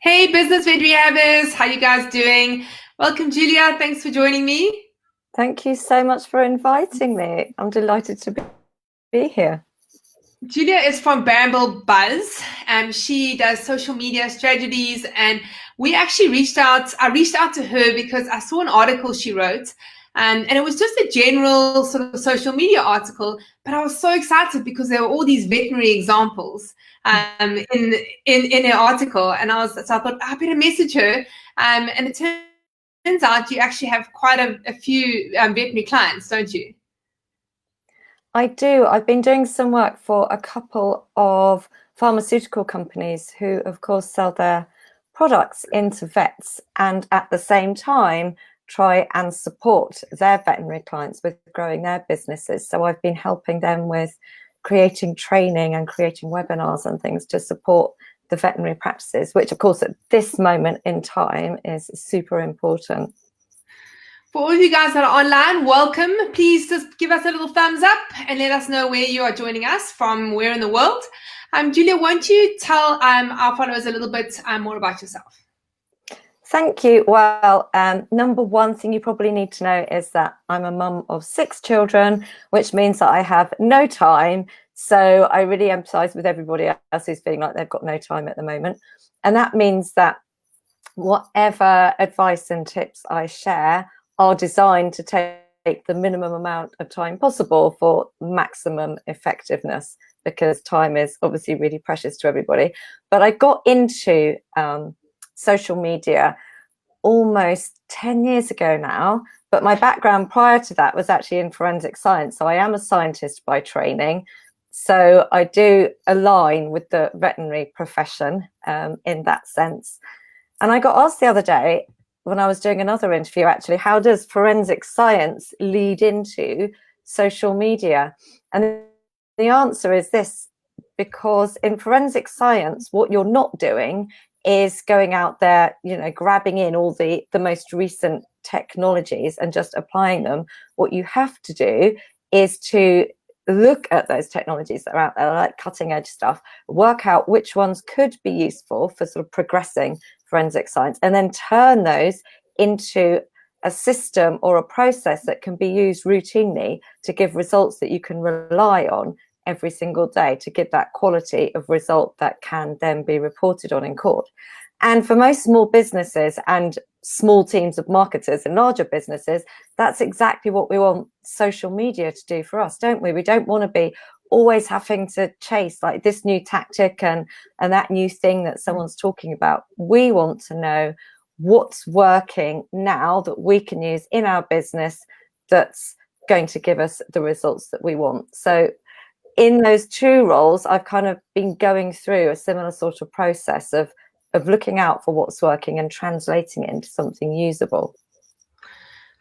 Hey, business veterinarians, how you guys doing? Welcome, Julia. Thanks for joining me. Thank you so much for inviting me. I'm delighted to be here. Julia is from Bramble Buzz. She does social media strategies, and we actually reached out. I reached out to her because I saw an article she wrote, and it was just a general sort of social media article. But I was so excited because there were all these veterinary examples in her article, and I thought I better message her. And it turns out you actually have quite a few veterinary clients, don't you? I do. I've been doing some work for a couple of pharmaceutical companies who, of course, sell their products into vets and at the same time try and support their veterinary clients with growing their businesses. So I've been helping them with creating training and creating webinars and things to support the veterinary practices, which, of course, at this moment in time is super important. For all of you guys that are online, welcome. Please just give us a little thumbs up and let us know where you are joining us from, where in the world. Julia, won't you tell our followers a little bit more about yourself? Thank you. Well, number one thing you probably need to know is that I'm a mum of 6 children, which means that I have no time. So I really empathise with everybody else who's feeling like they've got no time at the moment. And that means that whatever advice and tips I share are designed to take the minimum amount of time possible for maximum effectiveness, because time is obviously really precious to everybody. But I got into social media almost 10 years ago now, but my background prior to that was actually in forensic science. So I am a scientist by training. So I do align with the veterinary profession in that sense. And I got asked the other day when I was doing another interview, actually, how does forensic science lead into social media? And the answer is this: because in forensic science, what you're not doing is going out there, grabbing in all the most recent technologies and just applying them. What you have to do is to look at those technologies that are out there, like cutting edge stuff, work out which ones could be useful for sort of progressing forensic science, and then turn those into a system or a process that can be used routinely to give results that you can rely on every single day, to give that quality of result that can then be reported on in court. And for most small businesses and small teams of marketers and larger businesses, that's exactly what we want social media to do for us, don't we? We don't want to be always having to chase like this new tactic and that new thing that someone's talking about. We want to know what's working now that we can use in our business that's going to give us the results that we want. So in those two roles, I've kind of been going through a similar sort of process of looking out for what's working and translating it into something usable.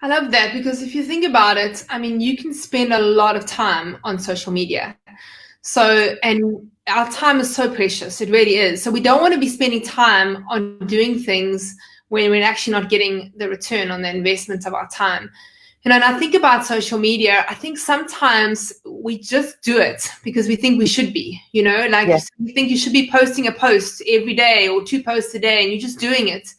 I love that because if you think about it, I mean, you can spend a lot of time on social media. So, and our time is so precious. It really is. So we don't want to be spending time on doing things when we're actually not getting the return on the investment of our time. And I think about social media, I think sometimes we just do it because we think we should be, like Yeah. you think you should be posting a post every day or 2 posts a day and you're just doing it.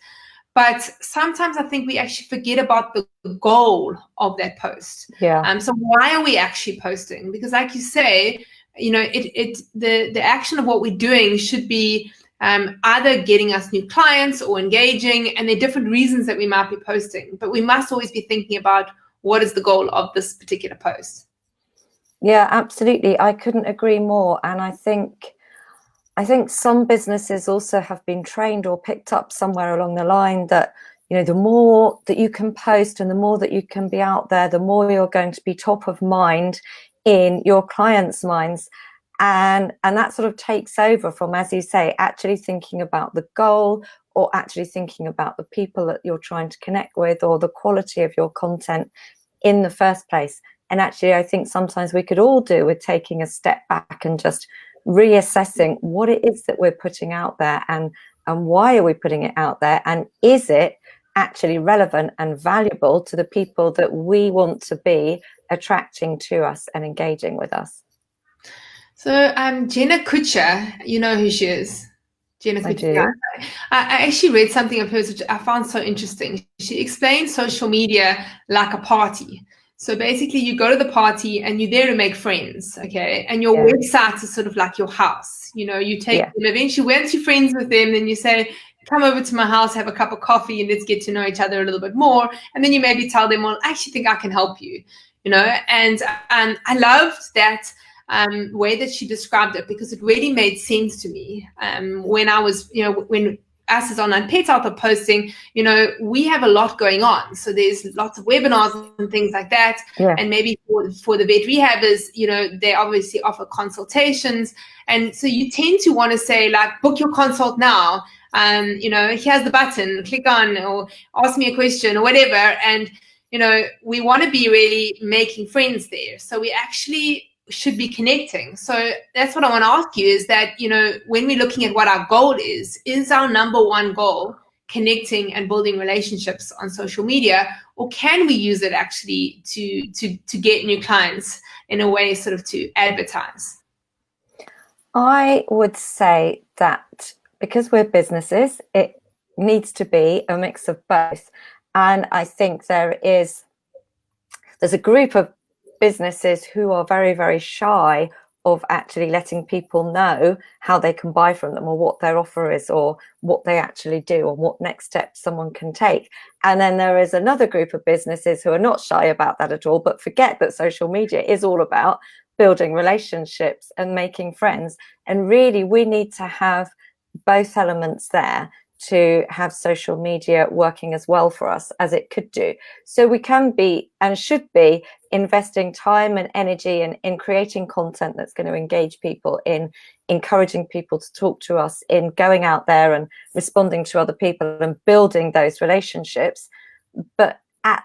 But sometimes I think we actually forget about the goal of that post. Yeah. So why are we actually posting? Because like you say, the action of what we're doing should be either getting us new clients or engaging, and there are different reasons that we might be posting. But we must always be thinking about what is the goal of this particular post. Yeah, absolutely. I couldn't agree more. And I think some businesses also have been trained or picked up somewhere along the line that, the more that you can post and the more that you can be out there, the more you're going to be top of mind in your clients' minds. And that sort of takes over from, as you say, actually thinking about the goal, or actually thinking about the people that you're trying to connect with, or the quality of your content in the first place. And actually, I think sometimes we could all do with taking a step back and just reassessing what it is that we're putting out there, and why are we putting it out there, and is it actually relevant and valuable to the people that we want to be attracting to us and engaging with us. So Jenna Kutcher, you know who she is? Jenna's I good. Yeah. do. I actually read something of hers which I found so interesting. She explained social media like a party. So basically, you go to the party and you're there to make friends, okay? And your Yeah. website is sort of like your house. You know, you take Yeah. them eventually, once you're friends with them, then you say, come over to my house, have a cup of coffee, and let's get to know each other a little bit more. And then you maybe tell them, well, I actually think I can help you, you know? And I loved that way that she described it because it really made sense to me. When I was, you know, when us as online pet help are posting, you know, we have a lot going on. So there's lots of webinars and things like that. Yeah. And maybe for the vet rehabbers, you know, they obviously offer consultations. And so you tend to want to say, like, book your consult now. You know, here's the button, click on or ask me a question or whatever. And, you know, we want to be really making friends there. So we actually should be connecting. So that's what I want to ask you is that, you know, when we're looking at what our goal is our number one goal connecting and building relationships on social media, or can we use it actually to get new clients in a way sort of to advertise? I would say that because we're businesses, it needs to be a mix of both. And I think there's a group of businesses who are very, very shy of actually letting people know how they can buy from them or what their offer is or what they actually do or what next steps someone can take. And then there is another group of businesses who are not shy about that at all, but forget that social media is all about building relationships and making friends. And really, we need to have both elements there to have social media working as well for us as it could do. So we can be and should be investing time and energy in creating content that's going to engage people, in encouraging people to talk to us, in going out there and responding to other people and building those relationships. But at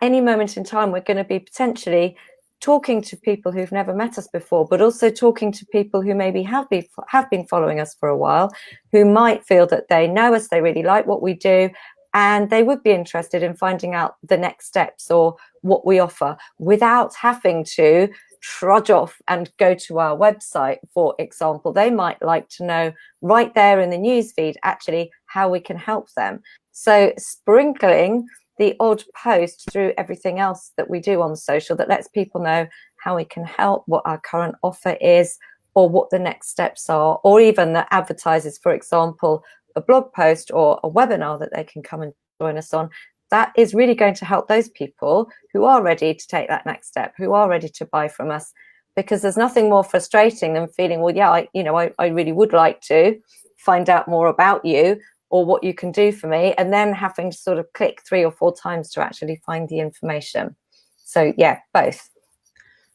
any moment in time, we're going to be potentially talking to people who've never met us before, but also talking to people who maybe have been following us for a while, who might feel that they know us, they really like what we do, and they would be interested in finding out the next steps or what we offer without having to trudge off and go to our website, for example. They might like to know right there in the newsfeed actually how we can help them. So sprinkling the odd post through everything else that we do on social that lets people know how we can help, what our current offer is, or what the next steps are, or even that advertises, for example, a blog post or a webinar that they can come and join us on. That is really going to help those people who are ready to take that next step, who are ready to buy from us, because there's nothing more frustrating than feeling, well, yeah, I really would like to find out more about you or what you can do for me, and then having to sort of click 3 or 4 times to actually find the information. So yeah, both.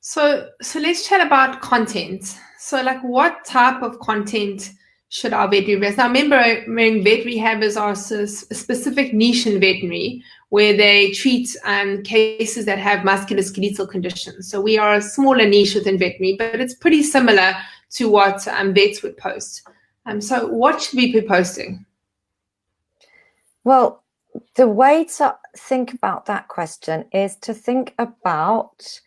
So let's chat about content. So like what type of content should our vet rehabbers? Now remember, when vet rehabbers are a specific niche in veterinary where they treat cases that have musculoskeletal conditions. So we are a smaller niche within veterinary, but it's pretty similar to what vets would post. So what should we be posting? Well, the way to think about that question is to think about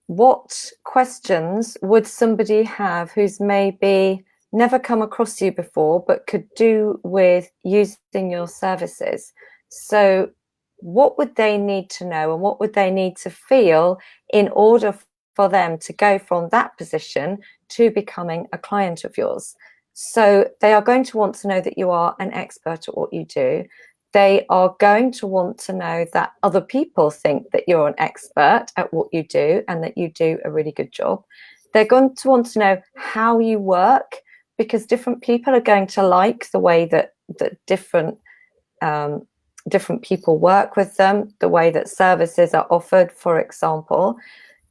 what questions would somebody have who's maybe never come across you before but could do with using your services. So what would they need to know and what would they need to feel in order for them to go from that position to becoming a client of yours? So they are going to want to know that you are an expert at what you do. They are going to want to know that other people think that you're an expert at what you do and that you do a really good job. They're going to want to know how you work, because different people are going to like the way that different people work with them, the way that services are offered, for example.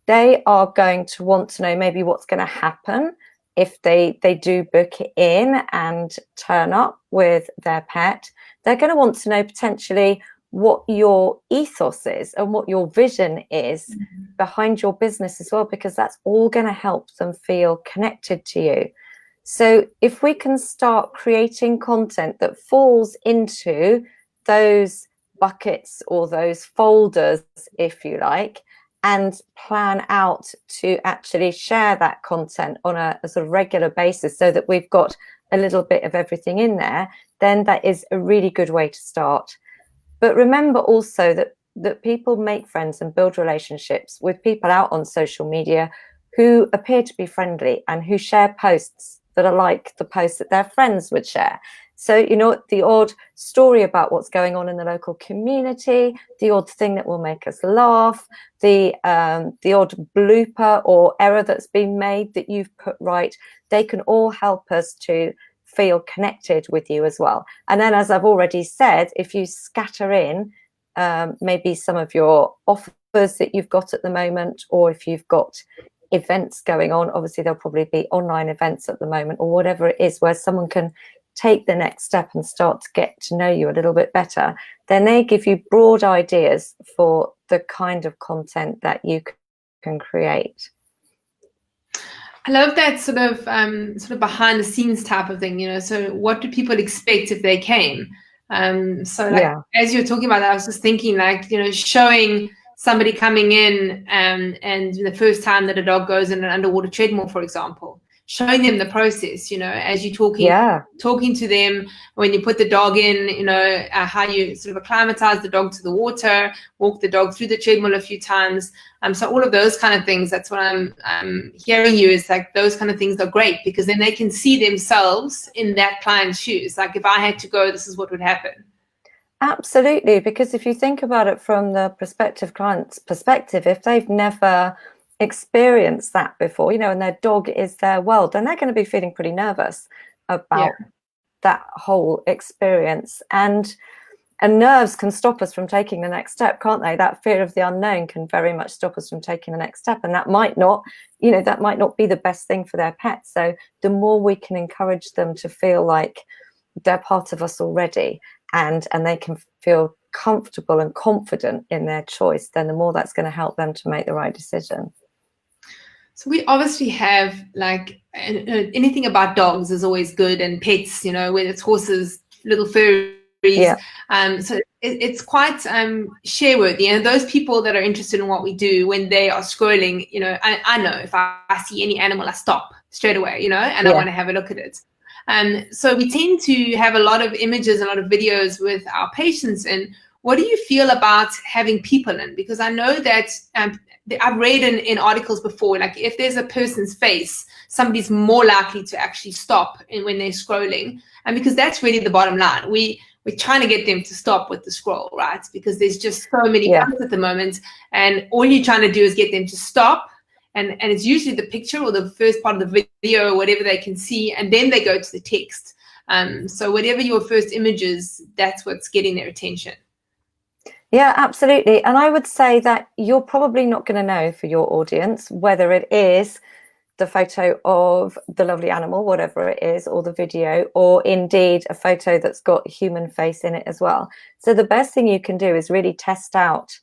They are going to want to know maybe what's going to happen if they do book it in and turn up with their pet. They're going to want to know potentially what your ethos is and what your vision is behind your business as well, because that's all going to help them feel connected to you. So if we can start creating content that falls into those buckets or those folders, if you like, and plan out to actually share that content on a sort of regular basis, so that we've got a little bit of everything in there, then that is a really good way to start. But remember also that people make friends and build relationships with people out on social media who appear to be friendly and who share posts that are like the posts that their friends would share. So, you know, the odd story about what's going on in the local community, the odd thing that will make us laugh, the odd blooper or error that's been made that you've put right, they can all help us to feel connected with you as well. And then, as I've already said, if you scatter in maybe some of your offers that you've got at the moment, or if you've got events going on, obviously there'll probably be online events at the moment, or whatever it is where someone can take the next step and start to get to know you a little bit better, then they give you broad ideas for the kind of content that you can create. I love that sort of behind the scenes type of thing, you know. So what do people expect if they came? So like, Yeah. as you're talking about that, I was just thinking, like, you know, showing somebody coming in and the first time that a dog goes in an underwater treadmill, for example, showing them the process, you know, as you're talking to them when you put the dog in, you know, how you sort of acclimatize the dog to the water, walk the dog through the treadmill a few times. So all of those kind of things, that's what I'm hearing you, is like those kind of things are great, because then they can see themselves in that client's shoes. Like, if I had to go, this is what would happen. Absolutely, because if you think about it from the prospective client's perspective, if they've never experienced that before, you know, and their dog is their world, then they're going to be feeling pretty nervous about that whole experience. And nerves can stop us from taking the next step, can't they? That fear of the unknown can very much stop us from taking the next step, and that might not, you know, that might not be the best thing for their pet. So the more we can encourage them to feel like they're part of us already, and they can feel comfortable and confident in their choice, then the more that's going to help them to make the right decision. So we obviously have, like, anything about dogs is always good, and pets, you know, whether it's horses, little furries. Yeah. So it's quite share worthy. And those people that are interested in what we do, when they are scrolling, you know, I know if I see any animal, I stop straight away, you know, and I want to have a look at it. So we tend to have a lot of images, a lot of videos with our patients. And what do you feel about having people in? Because I know that I've read in articles before, like, if there's a person's face, somebody's more likely to actually stop when they're scrolling. And because that's really the bottom line. We're trying to get them to stop with the scroll, right? Because there's just so many posts at the moment, and all you're trying to do is get them to stop. And it's usually the picture or the first part of the video or whatever they can see, and then they go to the text. So whatever your first image is, that's what's getting their attention. Yeah, absolutely. And I would say that you're probably not going to know for your audience whether it is the photo of the lovely animal, whatever it is, or the video, or indeed a photo that's got a human face in it as well. So the best thing you can do is really test out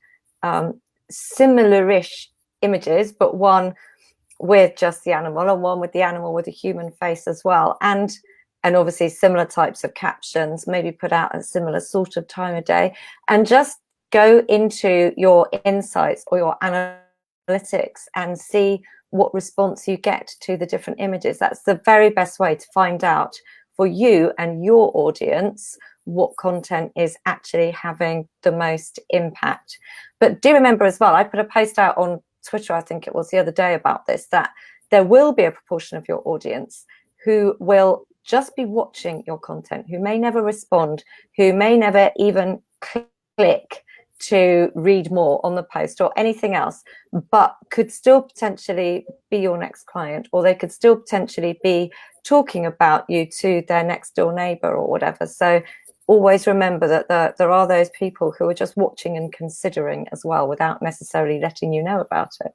similar-ish images, but one with just the animal and one with the animal with a human face as well. And obviously similar types of captions, maybe put out at a similar sort of time of day, and just go into your insights or your analytics and see what response you get to the different images. That's the very best way to find out for you and your audience what content is actually having the most impact. But do remember as well, I put a post out on Twitter, I think it was the other day, about this, that there will be a proportion of your audience who will just be watching your content, who may never respond, who may never even click to read more on the post or anything else, but could still potentially be your next client, or they could still potentially be talking about you to their next door neighbor or whatever. So always remember that there are those people who are just watching and considering as well, without necessarily letting you know about it.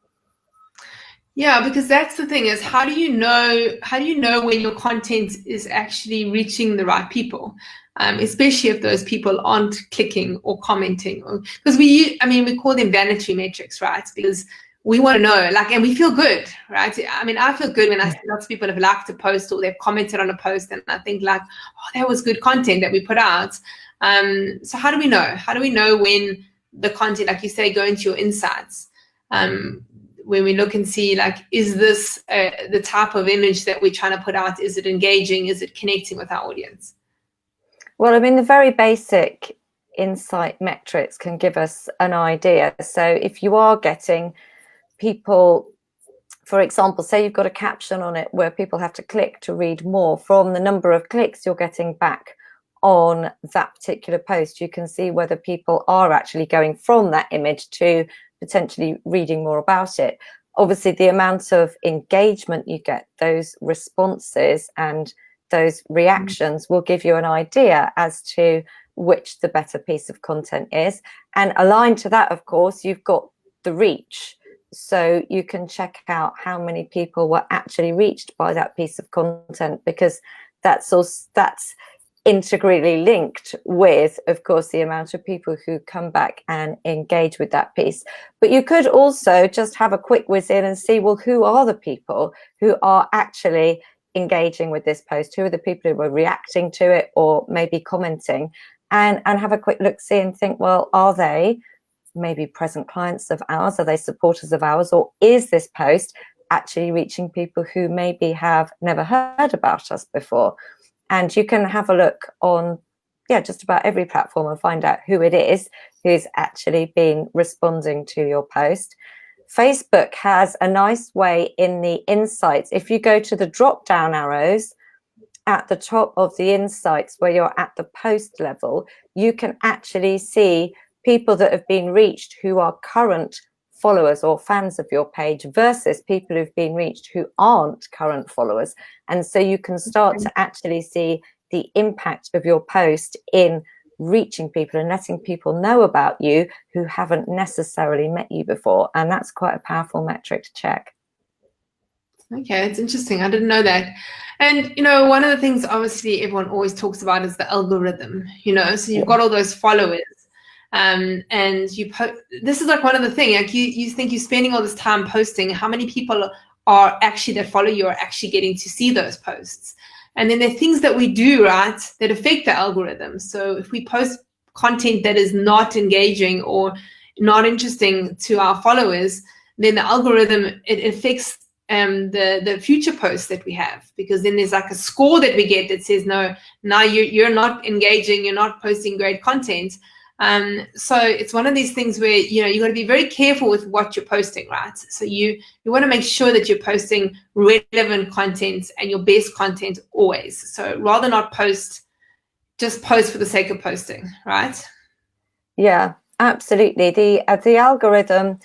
Yeah, because that's the thing, is how do you know when your content is actually reaching the right people? Especially if those people aren't clicking or commenting, because we call them vanity metrics, right? Because we want to know, like, and we feel good, right? I mean, I feel good when I see lots of people have liked a post or they've commented on a post, and I think, like, oh, that was good content that we put out. So how do we know? How do we know when the content, like you say, go into your insights? when we look and see, like, is this the type of image that we're trying to put out? Is it engaging? Is it connecting with our audience? Well, I mean, the very basic insight metrics can give us an idea. So if you are getting people, for example, say you've got a caption on it where people have to click to read more, from the number of clicks you're getting back on that particular post, you can see whether people are actually going from that image to potentially reading more about it. Obviously, the amount of engagement you get, those responses and those reactions will give you an idea as to which the better piece of content is. And aligned to that, of course, you've got the reach. So you can check out how many people were actually reached by that piece of content, because that's integrally linked with, of course, the amount of people who come back and engage with that piece. But you could also just have a quick whiz in and see, well, who are the people who are actually engaging with this post? Who are the people who were reacting to it or maybe commenting? And have a quick look, see, and think, well, are they maybe present clients of ours? Are they supporters of ours? Or is this post actually reaching people who maybe have never heard about us before? And you can have a look on, just about every platform and find out who it is who's actually been responding to your post. Facebook has a nice way in the insights. If you go to the drop down arrows at the top of the insights where you're at the post level, you can actually see people that have been reached who are current followers or fans of your page versus people who've been reached who aren't current followers. And so you can start to actually see the impact of your post in reaching people and letting people know about you who haven't necessarily met you before. And that's quite a powerful metric to check. Okay, it's interesting. I didn't know that. And, you know, one of the things obviously everyone always talks about is the algorithm, you know, so you've got all those followers. And this is like one of the things, like you think you're spending all this time posting, how many people are actually that follow you are actually getting to see those posts? And then there are things that we do, right, that affect the algorithm. So if we post content that is not engaging or not interesting to our followers, then the algorithm, it affects the future posts that we have, because then there's like a score that we get that says, no, now you're not engaging, you're not posting great content. So it's one of these things where, you know, you got to be very careful with what you're posting, right? So you want to make sure that you're posting relevant content and your best content always. So rather not just post for the sake of posting, right? Yeah, absolutely. The algorithm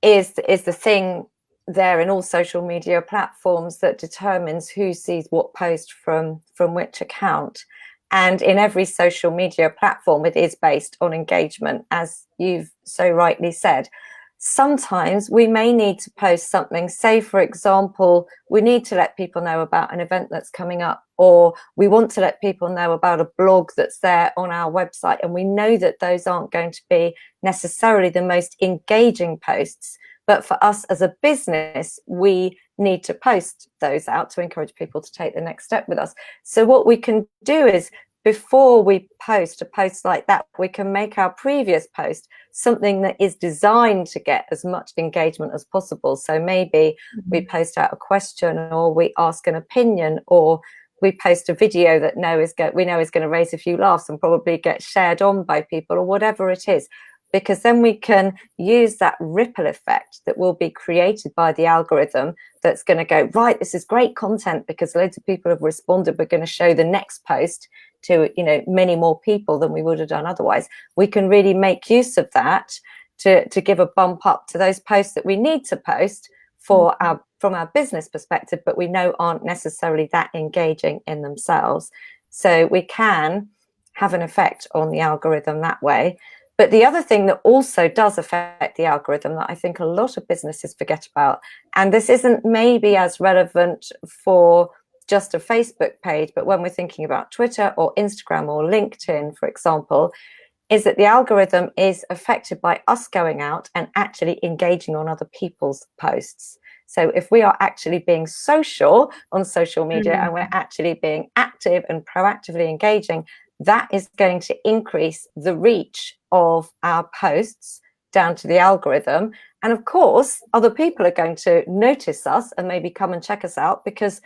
is the thing there in all social media platforms that determines who sees what post from which account. And in every social media platform, it is based on engagement, as you've so rightly said. Sometimes we may need to post something, say, for example, we need to let people know about an event that's coming up, or we want to let people know about a blog that's there on our website. And we know that those aren't going to be necessarily the most engaging posts. But for us as a business, we need to post those out to encourage people to take the next step with us. So what we can do is, before we post a post like that, we can make our previous post something that is designed to get as much engagement as possible. So maybe we post out a question, or we ask an opinion, or we post a video that we know is going to raise a few laughs and probably get shared on by people, or whatever it is. Because then we can use that ripple effect that will be created by the algorithm that's going to go, right, this is great content because loads of people have responded. We're going to show the next post to, you know, many more people than we would have done otherwise. We can really make use of that to give a bump up to those posts that we need to post from our business perspective, but we know aren't necessarily that engaging in themselves. So we can have an effect on the algorithm that way. But the other thing that also does affect the algorithm that I think a lot of businesses forget about, and this isn't maybe as relevant for just a Facebook page, but when we're thinking about Twitter or Instagram or LinkedIn, for example, is that the algorithm is affected by us going out and actually engaging on other people's posts. So if we are actually being social on social media and we're actually being active and proactively engaging, that is going to increase the reach of our posts down to the algorithm. And of course, other people are going to notice us and maybe come and check us out because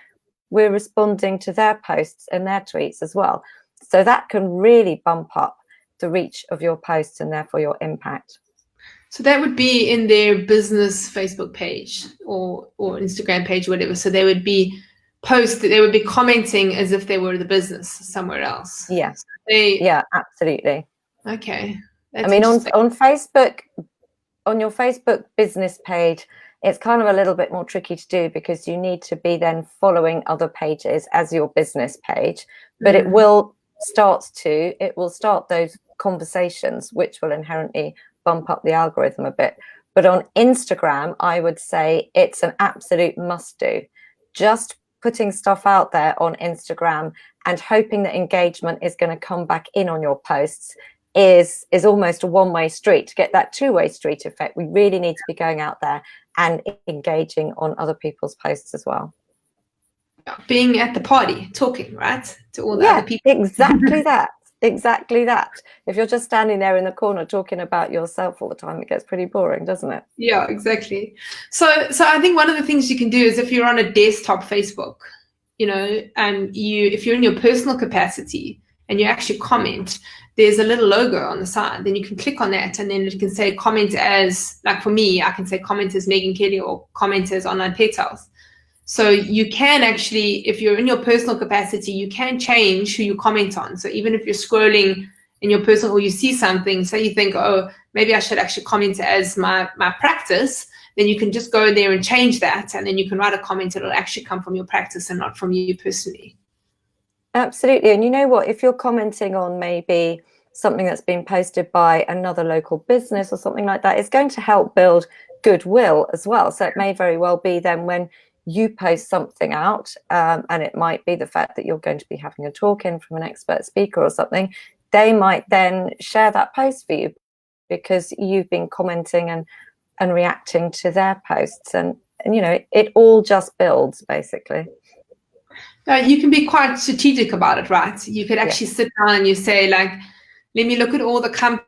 we're responding to their posts and their tweets as well. So that can really bump up the reach of your posts and therefore your impact. So that would be in their business Facebook page or Instagram page, or whatever. So they would be they would be commenting as if they were the business somewhere else. Yeah. So yeah, absolutely. Okay. I mean, on Facebook, on your Facebook business page, it's kind of a little bit more tricky to do because you need to be then following other pages as your business page, but it will start those conversations, which will inherently bump up the algorithm a bit. But on Instagram, I would say it's an absolute must do. Just putting stuff out there on Instagram and hoping that engagement is going to come back in on your posts is almost a one-way street. To get that two-way street effect, we really need to be going out there and engaging on other people's posts as well. Being at the party, talking, right, to all the other people. Exactly that. If you're just standing there in the corner talking about yourself all the time, it gets pretty boring, doesn't it? Yeah, exactly. So I think one of the things you can do is, if you're on a desktop Facebook, and if you're in your personal capacity and you actually comment, there's a little logo on the side. Then you can click on that, and then it can say comment as, like for me, I can say comment as Megan Kelly or comment as Online Pet Health. So you can actually, if you're in your personal capacity, you can change who you comment on. So even if you're scrolling in your personal, or you see something, say you think, oh, maybe I should actually comment as my practice, then you can just go there and change that. And then you can write a comment. It'll actually come from your practice and not from you personally. Absolutely. And you know what, if you're commenting on maybe something that's been posted by another local business or something like that, it's going to help build goodwill as well. So it may very well be then when you post something out, and it might be the fact that you're going to be having a talk in from an expert speaker or something, they might then share that post for you because you've been commenting and reacting to their posts, and it all just builds basically. You can be quite strategic about it, right? You could actually sit down and you say, like, let me look at all the companies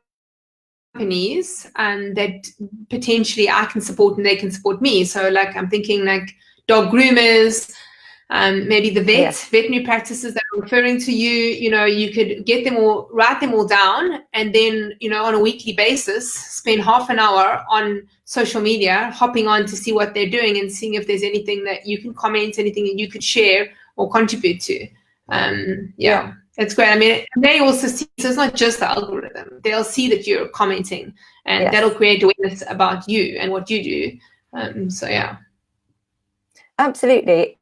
that potentially I can support and they can support me. So like, I'm thinking like dog groomers, maybe the veterinary practices that are referring to you. You could get them all, write them all down, and then on a weekly basis spend half an hour on social media, hopping on to see what they're doing and seeing if there's anything that you can comment, anything that you could share or contribute to. It's great. I mean, they also see, so it's not just the algorithm, they'll see that you're commenting, and that'll create awareness about you and what you do. Absolutely.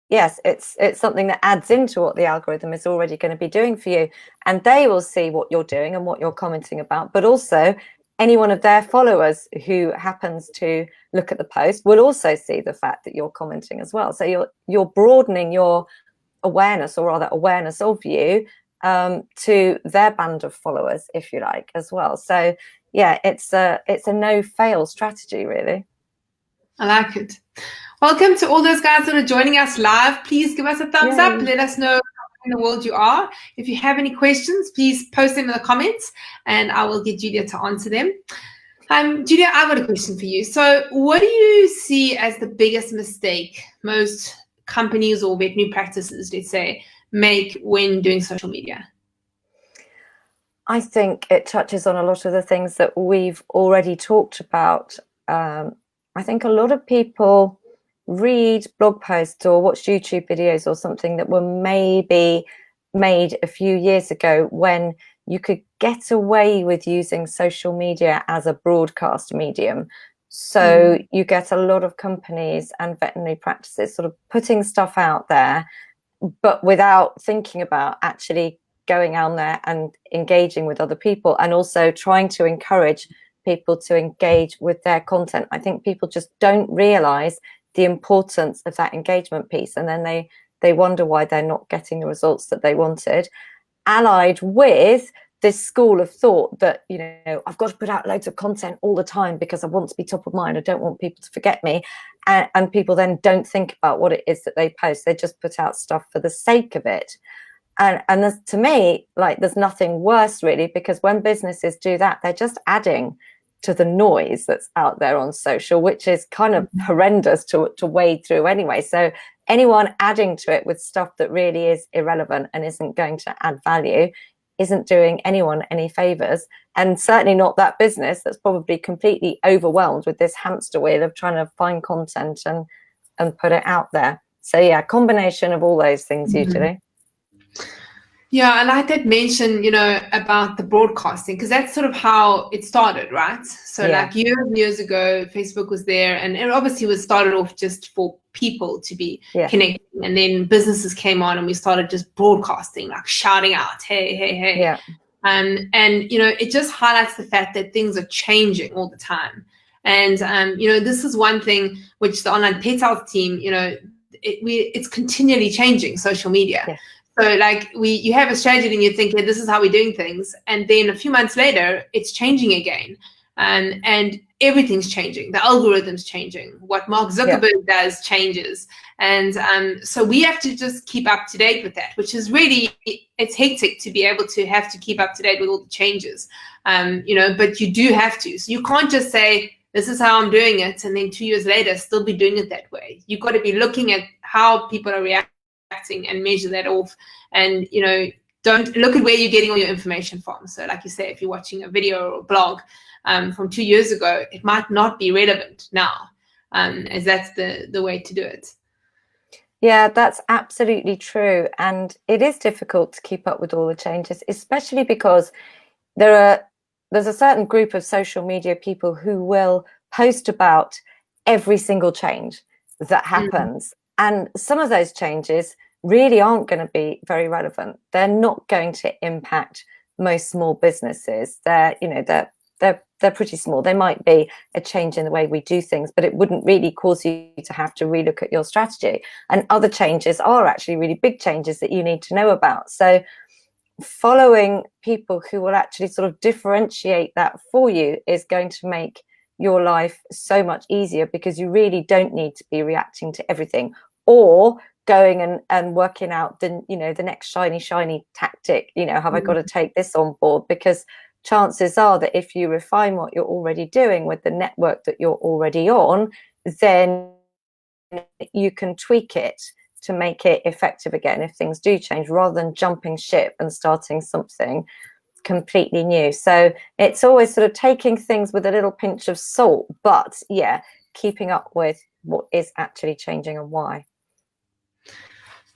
Yes, it's something that adds into what the algorithm is already going to be doing for you, and they will see what you're doing and what you're commenting about, but also any one of their followers who happens to look at the post will also see the fact that you're commenting as well. So you're broadening your awareness, or rather awareness of you, to their band of followers, if you like, as well. So yeah, it's a no fail strategy, really. I like it. Welcome to all those guys that are joining us live. Please give us a thumbs up. Let us know in the world you are. If you have any questions, please post them in the comments and I will get Julia to answer them. Julia, I've got a question for you. So what do you see as the biggest mistake most companies or veterinary practices, let's say, make when doing social media? I think it touches on a lot of the things that we've already talked about. I think a lot of people read blog posts or watch YouTube videos or something that were maybe made a few years ago when you could get away with using social media as a broadcast medium. So you get a lot of companies and veterinary practices sort of putting stuff out there, but without thinking about actually going out there and engaging with other people, and also trying to encourage people to engage with their content. I think people just don't realize the importance of that engagement piece, and then they wonder why they're not getting the results that they wanted, allied with this school of thought that I've got to put out loads of content all the time because I want to be top of mind, I don't want people to forget me, and people then don't think about what it is that they post. They just put out stuff for the sake of it, and to me, like, there's nothing worse really, because when businesses do that, they're just adding to the noise that's out there on social, which is kind of horrendous to wade through anyway. So anyone adding to it with stuff that really is irrelevant and isn't going to add value isn't doing anyone any favors, and certainly not that business that's probably completely overwhelmed with this hamster wheel of trying to find content and put it out there. So yeah, combination of all those things usually. Yeah, and I did mention, about the broadcasting, because that's sort of how it started, right? So like years and years ago, Facebook was there, and it obviously was started off just for people to be connecting, and then businesses came on, and we started just broadcasting, like shouting out, hey, hey, hey. Yeah. And it just highlights the fact that things are changing all the time. And this is one thing which the online pet health team, it's continually changing, social media. Yeah. So like you have a strategy and you think, yeah, this is how we're doing things. And then a few months later, it's changing again. And everything's changing. The algorithm's changing. What Mark Zuckerberg does changes. And so we have to just keep up to date with that, which is really, it's hectic to be able to have to keep up to date with all the changes, but you do have to. So you can't just say, this is how I'm doing it, and then 2 years later, still be doing it that way. You've got to be looking at how people are reacting and measure that off, and don't look at where you're getting all your information from. So like you say, if you're watching a video or a blog from 2 years ago, it might not be relevant now, as that's the way to do it. Yeah, that's absolutely true. And it is difficult to keep up with all the changes, especially because there's a certain group of social media people who will post about every single change that happens. And some of those changes really aren't going to be very relevant. They're not going to impact most small businesses. They're pretty small. They might be a change in the way we do things, but it wouldn't really cause you to have to relook at your strategy. And other changes are actually really big changes that you need to know about. So following people who will actually sort of differentiate that for you is going to make your life so much easier, because you really don't need to be reacting to everything or going and working out the next shiny tactic. Have I got to take this on board? Because chances are that if you refine what you're already doing with the network that you're already on, then you can tweak it to make it effective again if things do change, rather than jumping ship and starting something completely new. So it's always sort of taking things with a little pinch of salt, but keeping up with what is actually changing and why.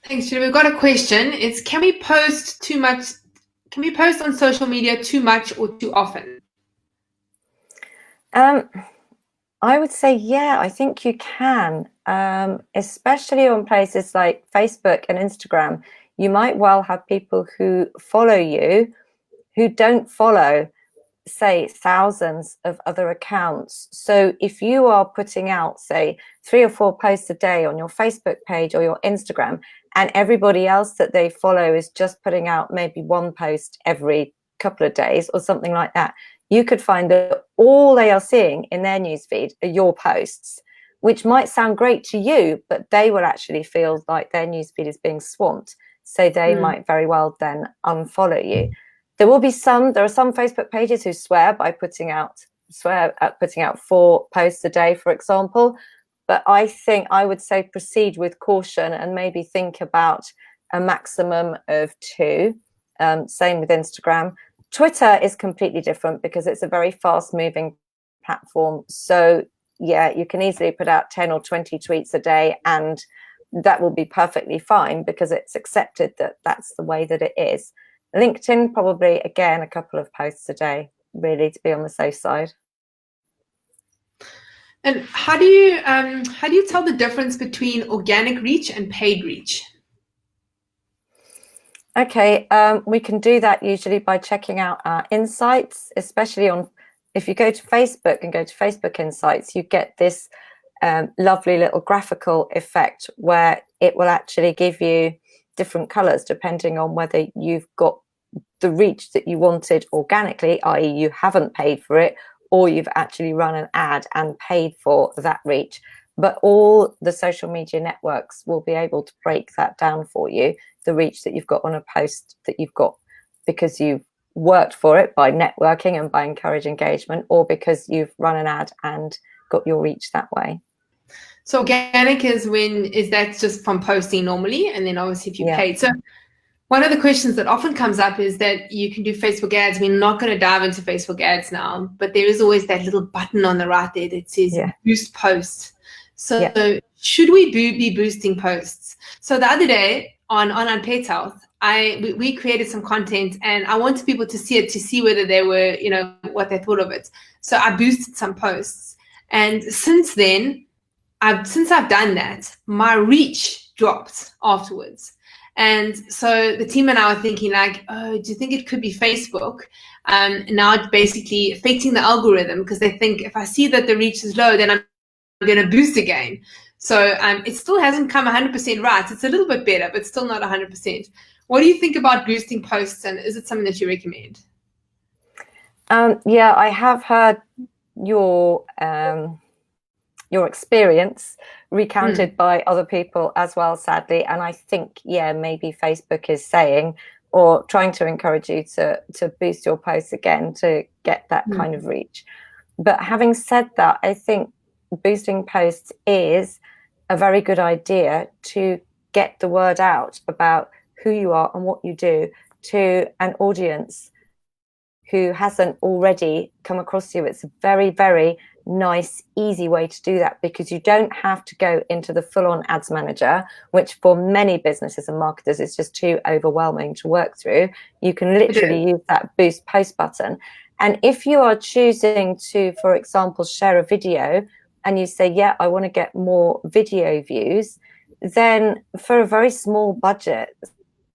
Thanks, Julia. We've got a question. It's, can we post too much? Can we post on social media too much or too often? I would say, I think you can, especially on places like Facebook and Instagram. You might well have people who follow you who don't follow, say, thousands of other accounts. So if you are putting out, say, 3 or 4 posts a day on your Facebook page or your Instagram, and everybody else that they follow is just putting out maybe 1 post every couple of days or something like that, you could find that all they are seeing in their newsfeed are your posts, which might sound great to you, but they will actually feel like their newsfeed is being swamped. So they might very well then unfollow you. There are some Facebook pages who swear at putting out 4 posts a day, for example. But I think I would say proceed with caution and maybe think about a maximum of 2. Same with Instagram. Twitter is completely different because it's a very fast moving platform. So you can easily put out 10 or 20 tweets a day, and that will be perfectly fine because it's accepted that that's the way that it is. LinkedIn, probably, again, a couple of posts a day, really, to be on the safe side. And how do you tell the difference between organic reach and paid reach? Okay, we can do that usually by checking out our insights, especially if you go to Facebook and go to Facebook Insights, you get this lovely little graphical effect where it will actually give you different colors depending on whether you've got the reach that you wanted organically, i.e. you haven't paid for it, or you've actually run an ad and paid for that reach. But all the social media networks will be able to break that down for you, the reach that you've got on a post that you've got because you've worked for it by networking and by encourage engagement, or because you've run an ad and got your reach that way. So organic is that's just from posting normally, and then obviously if you paid. So one of the questions that often comes up is that you can do Facebook ads. We're not going to dive into Facebook ads now, but there is always that little button on the right there that says boost posts. So should we be boosting posts? So the other day on Pet Health, we created some content, and I wanted people to see it, to see whether they were, what they thought of it. So I boosted some posts, and since then, since I've done that, my reach dropped afterwards. And so the team and I were thinking like, oh, do you think it could be Facebook? Now it's basically affecting the algorithm, because they think if I see that the reach is low, then I'm going to boost again. So it still hasn't come 100% right. It's a little bit better, but still not 100%. What do you think about boosting posts, and is it something that you recommend? Yeah, I have heard your experience recounted by other people as well, sadly. And I think, maybe Facebook is saying, or trying to encourage you to boost your posts again to get that kind of reach. But having said that, I think boosting posts is a very good idea to get the word out about who you are and what you do to an audience who hasn't already come across you. It's a very, very nice, easy way to do that, because you don't have to go into the full-on ads manager, which for many businesses and marketers is just too overwhelming to work through. You can literally use that boost post button. And if you are choosing to, for example, share a video, and you say, I want to get more video views, then for a very small budget,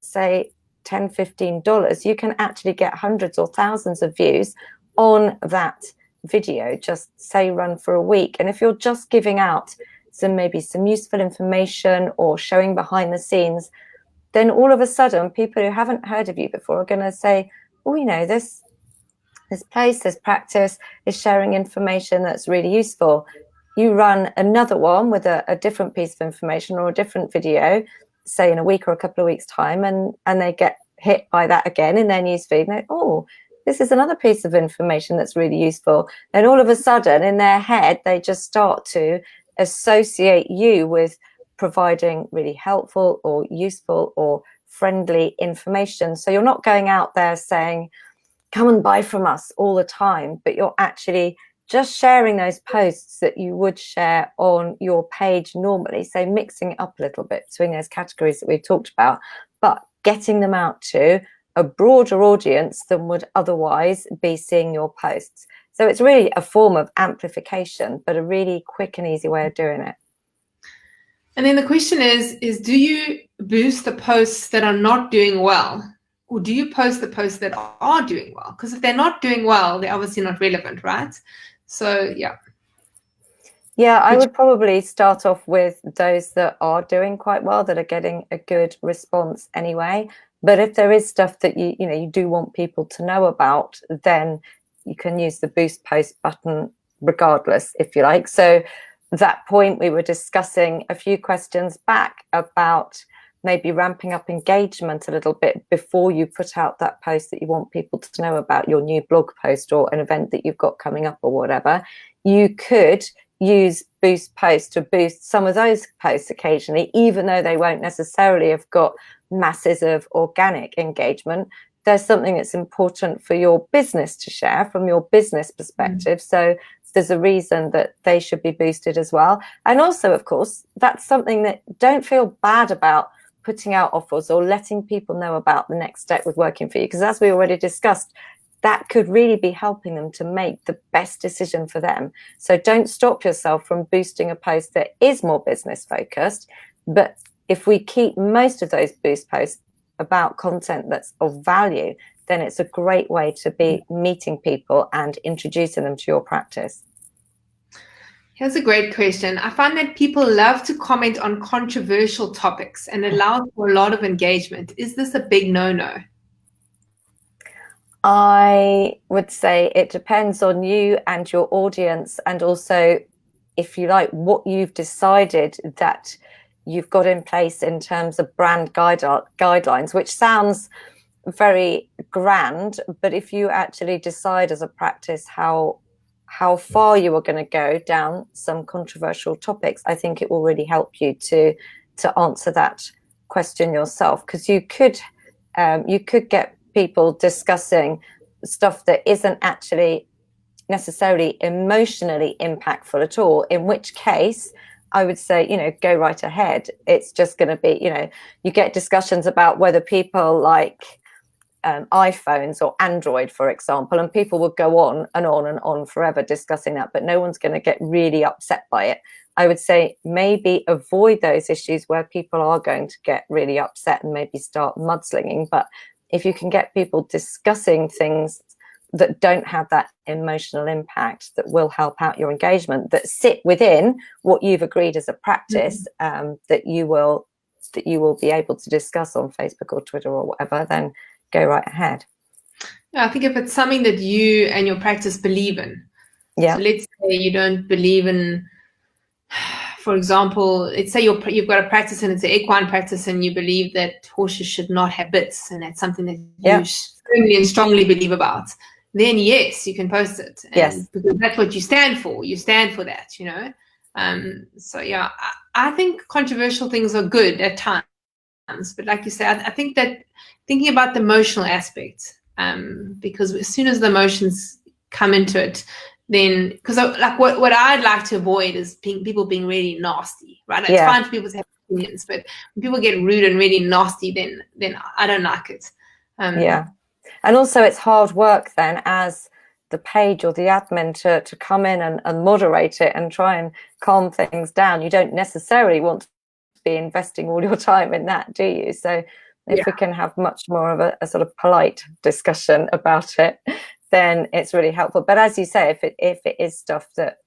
say $10, $15, you can actually get hundreds or thousands of views on that video, just say run for a week. And if you're just giving out maybe some useful information or showing behind the scenes, then all of a sudden people who haven't heard of you before are going to say, oh, this place, this practice is sharing information that's really useful. You run another one with a different piece of information or a different video, say in a week or a couple of weeks' time, and they get hit by that again in their newsfeed, and they, this is another piece of information that's really useful. And all of a sudden in their head, they just start to associate you with providing really helpful or useful or friendly information. So you're not going out there saying, come and buy from us all the time, but you're actually just sharing those posts that you would share on your page normally. So mixing it up a little bit between those categories that we've talked about, but getting them out to a broader audience than would otherwise be seeing your posts. So it's really a form of amplification, but a really quick and easy way of doing it. And then the question is do you boost the posts that are not doing well, or do you post the posts that are doing well? Because if they're not doing well, they're obviously not relevant, right? So, I would probably start off with those that are doing quite well, that are getting a good response anyway. But if there is stuff that you do want people to know about, then you can use the boost post button regardless, if you like. So that point, we were discussing a few questions back about maybe ramping up engagement a little bit before you put out that post that you want people to know about, your new blog post or an event that you've got coming up or whatever. You could use boost posts to boost some of those posts occasionally, even though they won't necessarily have got masses of organic engagement. There's something that's important for your business to share from your business perspective. So there's a reason that they should be boosted as well. And also, of course, that's something that don't feel bad about putting out offers or letting people know about the next step with working for you. Because as we already discussed, that could really be helping them to make the best decision for them. So don't stop yourself from boosting a post that is more business focused. But if we keep most of those boost posts about content that's of value, then it's a great way to be meeting people and introducing them to your practice. Here's a great question. I find that people love to comment on controversial topics and allow for a lot of engagement. Is this a big no-no? I would say it depends on you and your audience, and also, if you like, what you've decided that you've got in place in terms of brand guidelines, which sounds very grand, but if you actually decide as a practice how far you are going to go down some controversial topics, I think it will really help you to answer that question yourself, because you could get people discussing stuff that isn't actually necessarily emotionally impactful at all, in which case I would say, go right ahead. It's just going to be, you get discussions about whether people like iPhones or Android, for example, and people will go on and on and on forever discussing that, but no one's going to get really upset by it. I would say maybe avoid those issues where people are going to get really upset and maybe start mudslinging. But if you can get people discussing things that don't have that emotional impact, that will help out your engagement, that sit within what you've agreed as a practice, that you will be able to discuss on Facebook or Twitter or whatever, then go right ahead. I think if it's something that you and your practice believe in, so let's say you don't believe in, for example, let's say you've got a practice and it's an equine practice, and you believe that horses should not have bits, and that's something that you firmly and strongly believe about, then yes, you can post it. And because that's what you stand for. You stand for that, So yeah, I think controversial things are good at times. But like you said, I think that thinking about the emotional aspect, because as soon as the emotions come into it, then, because like what I'd like to avoid is people being really nasty, right? It's fine for people to have opinions, but when people get rude and really nasty, then I don't like it. And also it's hard work then as the page or the admin to come in and moderate it and try and calm things down. You don't necessarily want to be investing all your time in that, do you? So if we can have much more of a sort of polite discussion about it, then it's really helpful. But as you say, if it is stuff that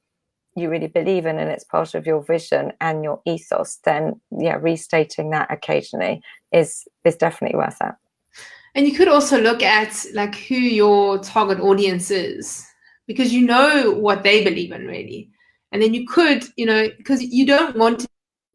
you really believe in and it's part of your vision and your ethos, then restating that occasionally is definitely worth that. And you could also look at like who your target audience is, because you know what they believe in really. And then you could, because you don't want to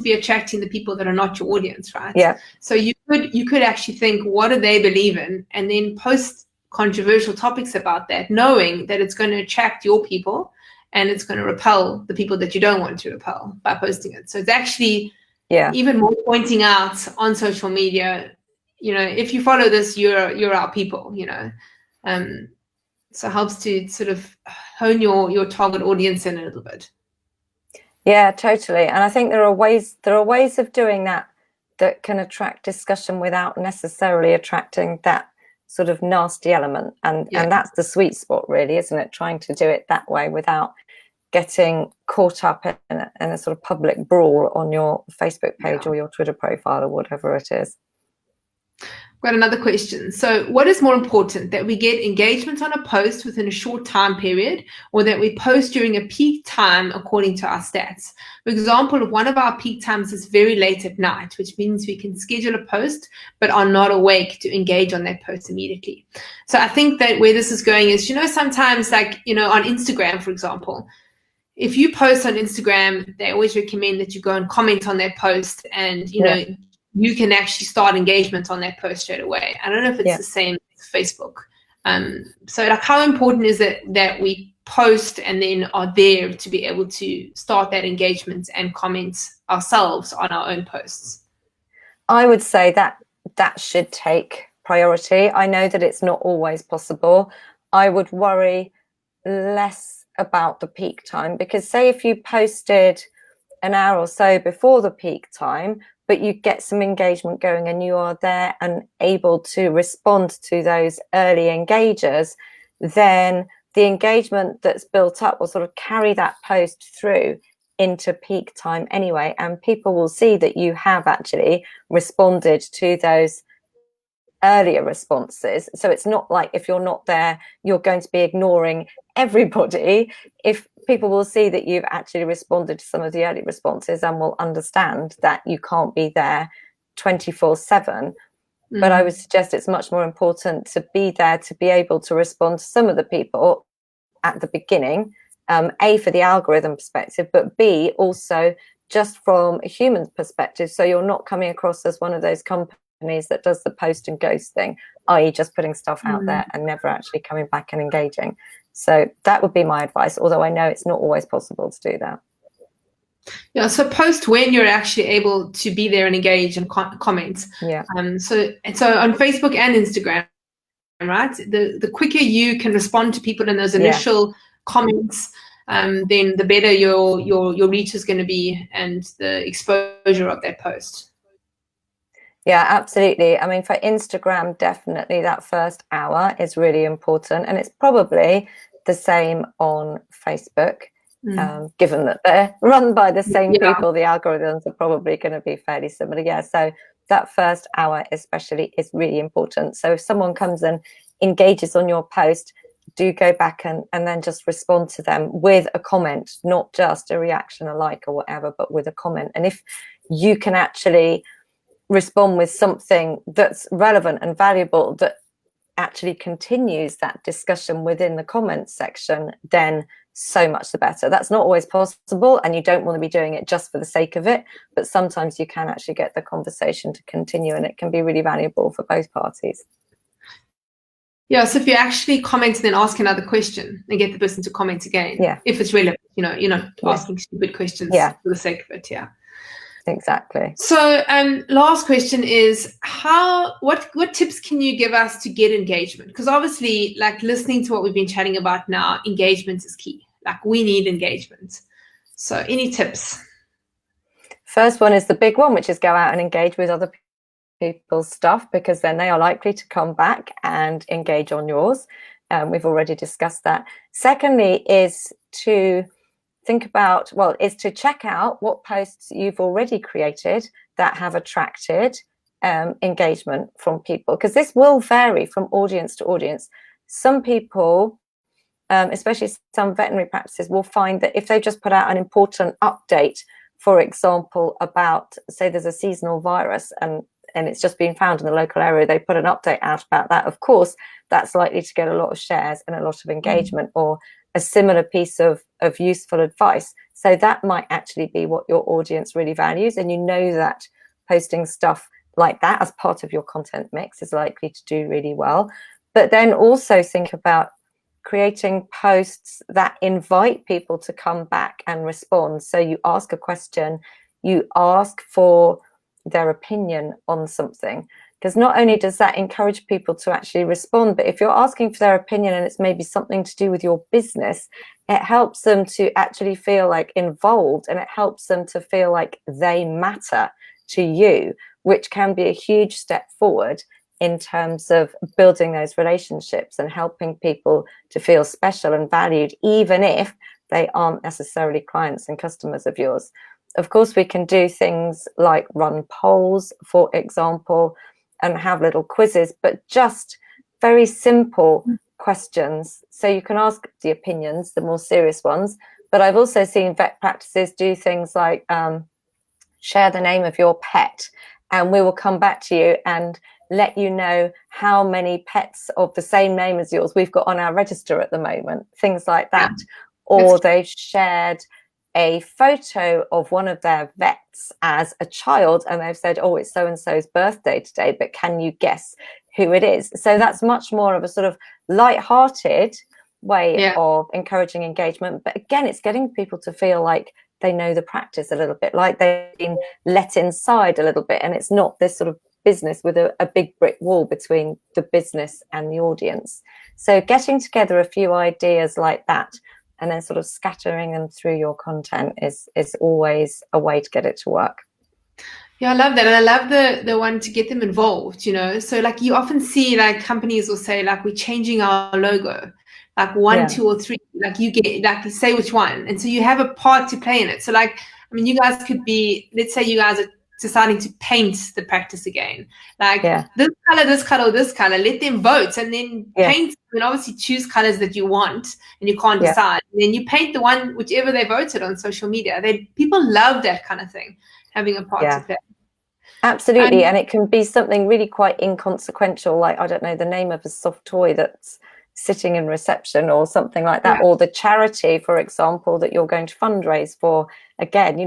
be attracting the people that are not your audience, right? Yeah. So you could actually think, what do they believe in? And then post controversial topics about that, knowing that it's going to attract your people and it's going to repel the people that you don't want to repel by posting it. So it's actually even more pointing out on social media, if you follow this, you're our people, so it helps to sort of hone your target audience in a little bit. Yeah, totally. And I think there are ways of doing that can attract discussion without necessarily attracting that sort of nasty element. And that's the sweet spot really, isn't it? Trying to do it that way without getting caught up in a sort of public brawl on your Facebook page or your Twitter profile or whatever it is. Got another question. So what is more important, that we get engagement on a post within a short time period, or that we post during a peak time according to our stats? For example, one of our peak times is very late at night, which means we can schedule a post but are not awake to engage on that post immediately. So I think that where this is going is, sometimes like, on Instagram, for example, if you post on Instagram, they always recommend that you go and comment on that post, and, you can actually start engagement on that post straight away. I don't know if it's the same as Facebook. So like, how important is it that we post and then are there to be able to start that engagement and comment ourselves on our own posts? I would say that should take priority. I know that it's not always possible. I would worry less about the peak time, because say if you posted an hour or so before the peak time, but you get some engagement going and you are there and able to respond to those early engagers, then the engagement that's built up will sort of carry that post through into peak time anyway, and people will see that you have actually responded to those earlier responses. So it's not like if you're not there, you're going to be ignoring everybody. If people will see that you've actually responded to some of the early responses and will understand that you can't be there 24/7. But I would suggest it's much more important to be there to be able to respond to some of the people at the beginning, A, for the algorithm perspective, but B, also just from a human perspective. So you're not coming across as one of those companies companies that does the post and ghost thing, i.e. just putting stuff out there and never actually coming back and engaging. So that would be my advice, although I know it's not always possible to do that. Yeah, so post when you're actually able to be there and engage and comment. Yeah. So on Facebook and Instagram, right? The quicker you can respond to people in those initial comments, then the better your reach is going to be and the exposure of that post. Yeah, absolutely. I mean, for Instagram, definitely that first hour is really important, and it's probably the same on Facebook. Given that they're run by the same people, the algorithms are probably going to be fairly similar. Yeah, so that first hour especially is really important. So if someone comes and engages on your post, do go back and then just respond to them with a comment, not just a reaction, a like or whatever, but with a comment. And if you can actually respond with something that's relevant and valuable that actually continues that discussion within the comments section, then so much the better. That's not always possible, and you don't want to be doing it just for the sake of it, but sometimes you can actually get the conversation to continue, and it can be really valuable for both parties. Yeah, so if you actually comment and then ask another question and get the person to comment again, if it's relevant, you're not asking stupid questions for the sake of it. Yeah, exactly. So last question is what tips can you give us to get engagement? Because obviously, like listening to what we've been chatting about now, engagement is key. Like we need engagement. So any tips? First one is the big one, which is go out and engage with other people's stuff, because then they are likely to come back and engage on yours. We've already discussed that. Secondly is to think about, is to check out what posts you've already created that have attracted engagement from people, because this will vary from audience to audience. Some people, especially some veterinary practices, will find that if they just put out an important update, for example, about, say there's a seasonal virus and it's just been found in the local area, they put an update out about that. Of course, that's likely to get a lot of shares and a lot of engagement, or a similar piece of useful advice. So that might actually be what your audience really values. And you know that posting stuff like that as part of your content mix is likely to do really well. But then also think about creating posts that invite people to come back and respond. So you ask a question, you ask for their opinion on something, because not only does that encourage people to actually respond, but if you're asking for their opinion and it's maybe something to do with your business, it helps them to actually feel like involved, and it helps them to feel like they matter to you, which can be a huge step forward in terms of building those relationships and helping people to feel special and valued, even if they aren't necessarily clients and customers of yours. Of course, we can do things like run polls, for example, and have little quizzes, but just very simple questions. So you can ask the opinions, the more serious ones. But I've also seen vet practices do things like share the name of your pet, and we will come back to you and let you know how many pets of the same name as yours we've got on our register at the moment, things like that. Or they've shared a photo of one of their vets as a child, and they've said, oh, it's so-and-so's birthday today, but can you guess who it is? So that's much more of a sort of light-hearted way of encouraging engagement. But again, it's getting people to feel like they know the practice a little bit, like they've been let inside a little bit, and it's not this sort of business with a big brick wall between the business and the audience. So getting together a few ideas like that and then sort of scattering them through your content is always a way to get it to work. Yeah, I love that. And I love the one to get them involved, So like you often see like companies will say like, we're changing our logo, like 1, 2 or 3, like you get, like say which one. And so you have a part to play in it. So like, I mean, you guys could be, let's say you guys are deciding to paint the practice again, like this color, this color, let them vote and then paint. I mean, obviously choose colors that you want and you can't decide. And then you paint the one, whichever they voted on social media. People love that kind of thing, having a part to play. Absolutely. And it can be something really quite inconsequential, like, I don't know, the name of a soft toy that's sitting in reception or something like that, or the charity, for example, that you're going to fundraise for. Again,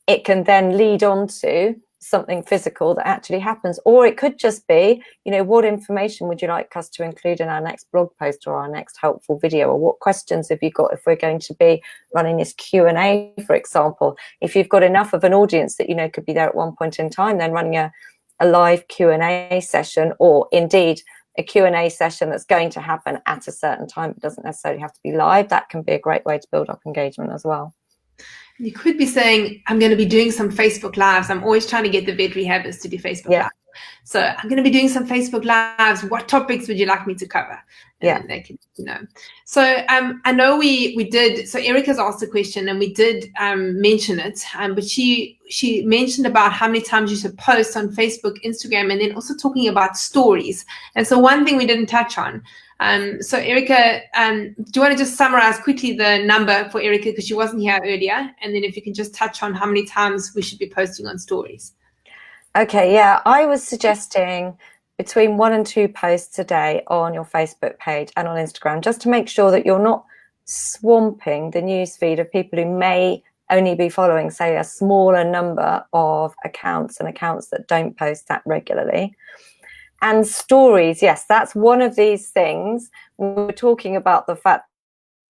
it can then lead on to something physical that actually happens. Or it could just be, you know, what information would you like us to include in our next blog post or our next helpful video, or what questions have you got if we're going to be running this Q&A, for example. If you've got enough of an audience that, you know, could be there at one point in time, then running a live Q&A session, or indeed a Q&A session that's going to happen at a certain time. It doesn't necessarily have to be live. That can be a great way to build up engagement as well. You could be saying, I'm going to be doing some Facebook Lives. I'm always trying to get the vet rehabbers to do Facebook Lives. So I'm going to be doing some Facebook Lives. What topics would you like me to cover? And they can, you know. So I know we did. So Erica's asked a question, and we did mention it. But she mentioned about how many times you should post on Facebook, Instagram, and then also talking about stories. And so one thing we didn't touch on. So Erica, do you want to just summarize quickly the number for Erica, because she wasn't here earlier, and then if you can just touch on how many times we should be posting on stories. Okay, yeah, I was suggesting between 1 and 2 posts a day on your Facebook page and on Instagram, just to make sure that you're not swamping the newsfeed of people who may only be following, say, a smaller number of accounts and accounts that don't post that regularly. And stories, yes, that's one of these things. We're talking about the fact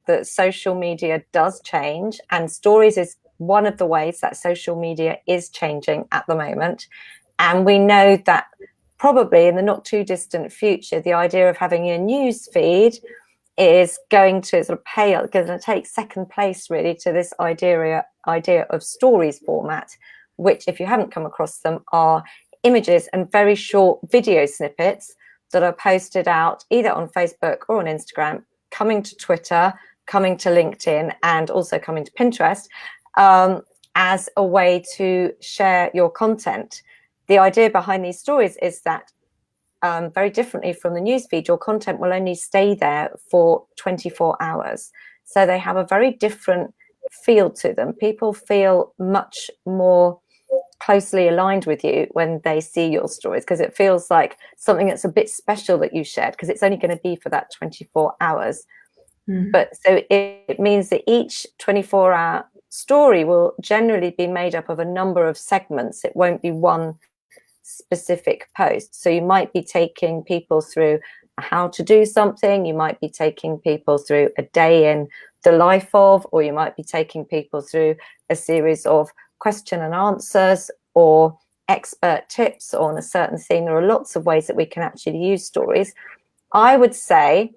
that social media does change, and stories is one of the ways that social media is changing at the moment. And we know that probably in the not too distant future, the idea of having a news feed is going to sort of going to take second place really to this idea of stories format, which, if you haven't come across them, are images and very short video snippets that are posted out either on Facebook or on Instagram, coming to Twitter, coming to LinkedIn, and also coming to Pinterest, as a way to share your content. The idea behind these stories is that very differently from the newsfeed, your content will only stay there for 24 hours. So they have a very different feel to them. People feel much more closely aligned with you when they see your stories, because it feels like something that's a bit special that you shared, because it's only going to be for that 24 hours. But so it means that each 24-hour story will generally be made up of a number of segments. It won't be one specific post. So you might be taking people through how to do something, you might be taking people through a day in the life of, or you might be taking people through a series of question and answers or expert tips on a certain thing. There are lots of ways that we can actually use stories. I would say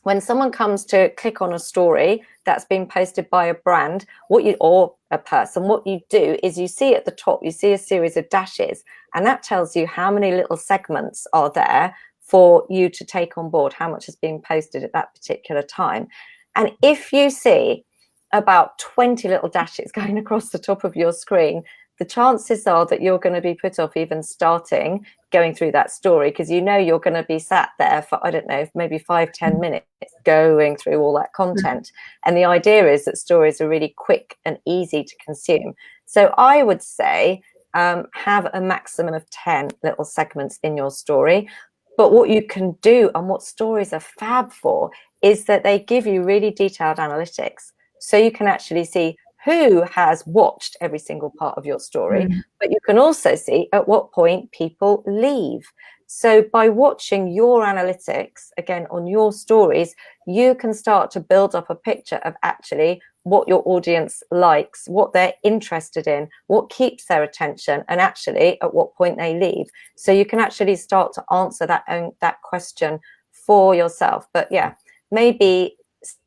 when someone comes to click on a story that's been posted by a brand, or a person, what you do is you see at the top, you see a series of dashes, and that tells you how many little segments are there for you to take on board, how much is being posted at that particular time. And if you see about 20 little dashes going across the top of your screen, the chances are that you're going to be put off even starting going through that story, because you know you're going to be sat there for, I don't know, maybe 5-10 minutes going through all that content. And the idea is that stories are really quick and easy to consume. So I would say have a maximum of 10 little segments in your story. But what you can do, and what stories are fab for, is that they give you really detailed analytics. So you can actually see who has watched every single part of your story, but you can also see at what point people leave. So by watching your analytics, again, on your stories, you can start to build up a picture of actually what your audience likes, what they're interested in, what keeps their attention, and actually at what point they leave. So you can actually start to answer that question for yourself. But yeah, maybe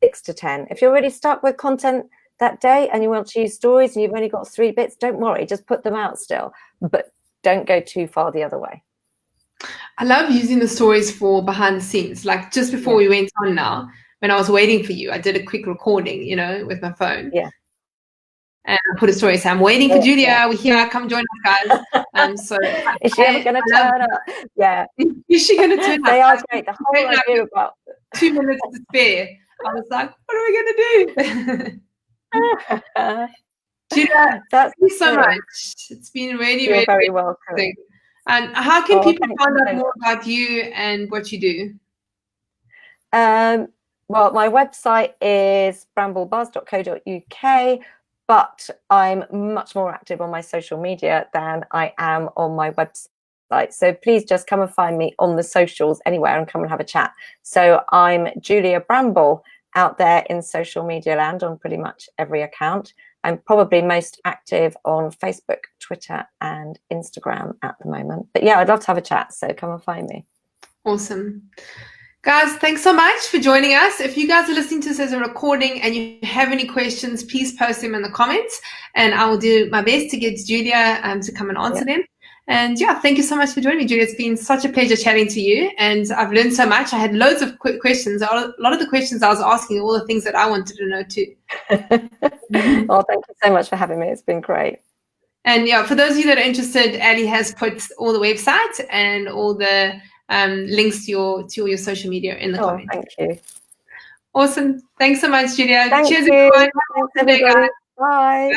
6 to 10. If you're really stuck with content that day and you want to use stories and you've only got 3 bits, don't worry, just put them out still, but don't go too far the other way. I love using the stories for behind the scenes. Like just before we went on now, when I was waiting for you, I did a quick recording, with my phone. Yeah. And I put a story saying, I'm waiting for Julia. We're here. Come join us, guys. So is she ever going to turn up? Yeah. Is she going to turn up? They are great. The whole idea about 2 minutes to spare. I was like, what are we going to do? Julia, thank you so much. It's been really, You're really very welcome. And how can people find out more about you and what you do? Well, my website is bramblebuzz.co.uk. but I'm much more active on my social media than I am on my website. So please just come and find me on the socials anywhere and come and have a chat. So I'm Julia Bramble out there in social media land on pretty much every account. I'm probably most active on Facebook, Twitter, and Instagram at the moment. But yeah, I'd love to have a chat. So come and find me. Awesome. Guys, thanks so much for joining us. If you guys are listening to this as a recording and you have any questions, please post them in the comments and I will do my best to get Julia to come and answer them. And yeah, thank you so much for joining me, Julia. It's been such a pleasure chatting to you and I've learned so much. I had loads of quick questions. A lot of the questions I was asking, all the things that I wanted to know too. Well, thank you so much for having me. It's been great. And yeah, for those of you that are interested, Ali has put all the websites and all the links to your social media in the comments. Thank you. Awesome. Thanks so much, Julia. Thank Cheers, you. everyone. Thanks, everybody. Bye. Bye.